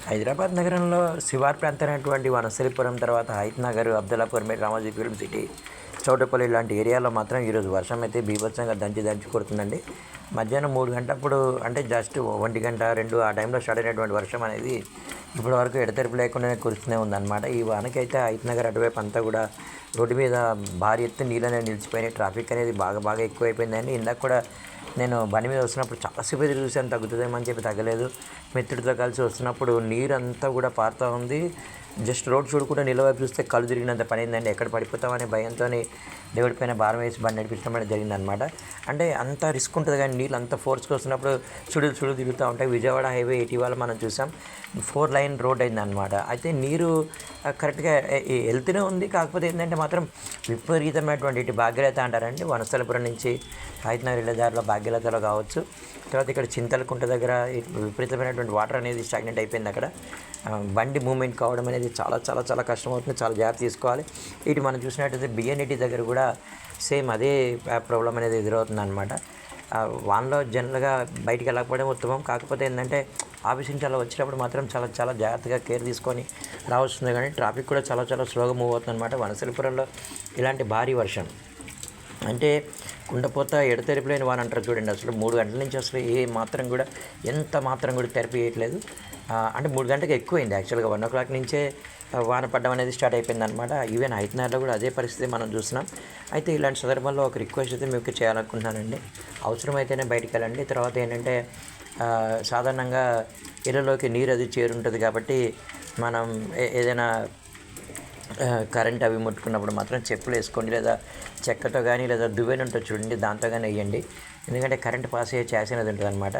హైదరాబాద్ నగరంలో శివారు ప్రాంతమైనటువంటి వనస్థలిపురం, తర్వాత హైత్ నగర్, అబ్దుల్లాపూర్, రామోజీ ఫిల్మ్ సిటీ, చౌటపల్లి లాంటి ఏరియాలో మాత్రం ఈరోజు వర్షం అయితే బీభత్సంగా దంచి కొడుతుందండి. మధ్యాహ్నం 3 గంటలప్పుడు అంటే జస్ట్ 1 గంట 2 ఆ టైంలో స్టార్ట్ అయినటువంటి వర్షం అనేది ఇప్పటి వరకు ఎడతెరిపి లేకుండానే కురుస్తూనే ఉందన్నమాట. ఈ వానకైతే హైత్ నగర్ అటువైపు అంతా కూడా రోడ్డు మీద భారీ ఎత్తున నీళ్ళు అనేవి నిలిచిపోయినాయి. ట్రాఫిక్ అనేది బాగా ఎక్కువైపోయిందండి. ఇందాక కూడా నేను బండి మీద వస్తున్నప్పుడు చాలాసేపు ఎదురు చూసాను తగ్గుతుందేమో అని చెప్పి తగ్గలేదు. మిత్రుడితో కలిసి వస్తున్నప్పుడు నీరంతా కూడా పారుతూ ఉంది. జస్ట్ రోడ్ చూడకుండా నిలవైపు చూస్తే కళ్ళు తిరిగినంత పని అయిందండి. ఎక్కడ పడిపోతామనే భయంతో దేవుడి పైన భారం వేసి బండి నడిపించడం అనేది జరిగిందనమాట. అంటే అంత రిస్క్ ఉంటుంది కానీ నీళ్ళు అంత ఫోర్స్కి వస్తున్నప్పుడు సుడులు తిరుగుతూ ఉంటాయి. విజయవాడ హైవే ఇటీవల మనం చూసాం 4 లైన్ రోడ్ అయిందనమాట. అయితే నీరు కరెక్ట్గా వెళ్తూనే ఉంది. కాకపోతే ఏంటంటే మాత్రం విపరీతమైనటువంటి ఇటు భాగ్యలత అంటారండి, వనస్థలపురం నుంచి హైత్ నగర్ వెళ్ళే దారిలో భాగ్యలతలో కావచ్చు, తర్వాత ఇక్కడ చింతలకుంట దగ్గర విపరీతమైనటువంటి వాటర్ అనేది స్టాగ్నెంట్ అయిపోయింది. అక్కడ బండి మూమెంట్ కావడం అనేది చాలా కష్టమవుతుంది. చాలా జాగ్రత్త తీసుకోవాలి. ఇటు మనం చూసినట్టయితే బిఎన్ఈటీ దగ్గర కూడా సేమ్ అదే ప్రాబ్లం అనేది ఎదురవుతుంది అనమాట. వాన్లో జనరల్గా బయటికి వెళ్ళకపోవడం ఉత్తమం. కాకపోతే ఏంటంటే ఆఫీస్ నుంచి అలా వచ్చినప్పుడు మాత్రం చాలా జాగ్రత్తగా కేర్ తీసుకొని రావస్తుంది. కానీ ట్రాఫిక్ కూడా చాలా స్లోగా మూవ్ అవుతుంది అనమాట. వనస్థలిపురంలో ఇలాంటి భారీ వర్షం అంటే కుండపోత ఎడతెరిపిలేని వాన అంటారు చూడండి. అసలు 3 గంటల నుంచి అసలు ఎంత మాత్రం కూడా తెరిపియట్లేదు. అంటే 3 గంటలకు ఎక్కువైంది యాక్చువల్గా. 1 o'clock నుంచే వాన పడడం అనేది స్టార్ట్ అయిపోయింది అనమాట. ఈవెన్ హైత్ నగర్లో కూడా అదే పరిస్థితి మనం చూస్తున్నాం. అయితే ఇలాంటి సందర్భంలో ఒక రిక్వెస్ట్ అయితే మీకు చేయాలనుకుంటున్నానండి. అవసరమైతేనే బయటికి వెళ్ళండి. తర్వాత ఏంటంటే సాధారణంగా ఇళ్ళలోకి నీరు అది చేరుంటుంది కాబట్టి మనం ఏదైనా కరెంట్ అవి ముట్టుకున్నప్పుడు మాత్రం చెప్పులు వేసుకోండి, లేదా చెక్కతో కానీ లేదా దువ్వెన ఉంటుంది చూడండి, దాంతో కానీ వేయండి. ఎందుకంటే కరెంట్ పాస్ అయ్యే ఛాన్స్ అనేది ఉంటుంది అనమాట.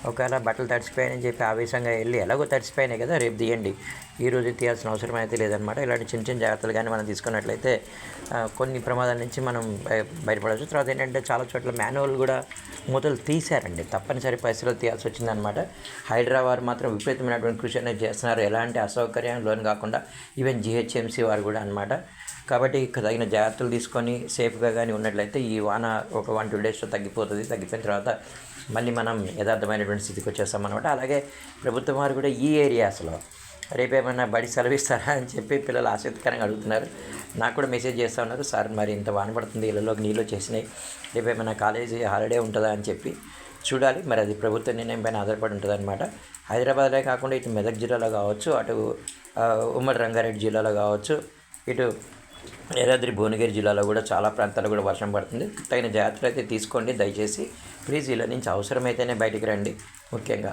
ఒకవేళ బట్టలు తడిసిపోయాయని చెప్పి ఆవేశంగా వెళ్ళి ఎలాగో తడిసిపోయినాయి కదా రేపు తీయండి, ఈరోజు తీయాల్సిన అవసరం అయితే లేదనమాట. ఇలాంటి చిన్న జాగ్రత్తలు కానీ మనం తీసుకున్నట్లయితే కొన్ని ప్రమాదాల నుంచి మనం బయటపడవచ్చు. తర్వాత ఏంటంటే చాలా చోట్ల మాన్యువల్ కూడా మూతలు తీశారండి, తప్పనిసరి పరిస్థితుల్లో తీయాల్సి వచ్చిందనమాట. హైదరాబాద్ మాత్రం విపరీతమైనటువంటి కృషి అనేది చేస్తున్నారు, ఎలాంటి అసౌకర్యం లోన్ కాకుండా. ఈవెన్ జిహెచ్ఎంసీ వారు కూడా అనమాట. కాబట్టి తగిన జాగ్రత్తలు తీసుకొని సేఫ్గా కానీ ఉన్నట్లయితే ఈ వాన ఒక 1-2 డేస్లో తగ్గిపోతుంది. తగ్గిపోయిన తర్వాత మళ్ళీ మనం యథార్థమైనటువంటి స్థితికి వచ్చేస్తామన్నమాట. అలాగే ప్రభుత్వం వారు కూడా ఈ ఏరియాస్లో రేపేమైనా బడి సెలవిస్తారా అని చెప్పి పిల్లలు ఆసక్తికరంగా అడుగుతున్నారు. నాకు కూడా మెసేజ్ చేస్తూ ఉన్నారు, సార్ మరి ఇంత వాన పడుతుంది, ఇళ్ళలోకి నీళ్ళు వచ్చేసినాయి, రేపేమైనా కాలేజీ హాలిడే ఉంటుందా అని చెప్పి. చూడాలి మరి, అది ప్రభుత్వ నిర్ణయం పైన ఆధారపడి ఉంటుంది అనమాట. హైదరాబాద్లో కాకుండా ఇటు మెదక్ జిల్లాలో కావచ్చు, అటు ఉమ్మడి రంగారెడ్డి జిల్లాలో కావచ్చు, ఇటు యాదాద్రి భువనగిరి జిల్లాలో కూడా చాలా ప్రాంతాల్లో కూడా వర్షం పడుతుంది. తగిన జాగ్రత్తలు అయితే తీసుకోండి దయచేసి. ప్లీజ్ ఇళ్ళ నుంచి అవసరమైతేనే బయటికి రండి ముఖ్యంగా.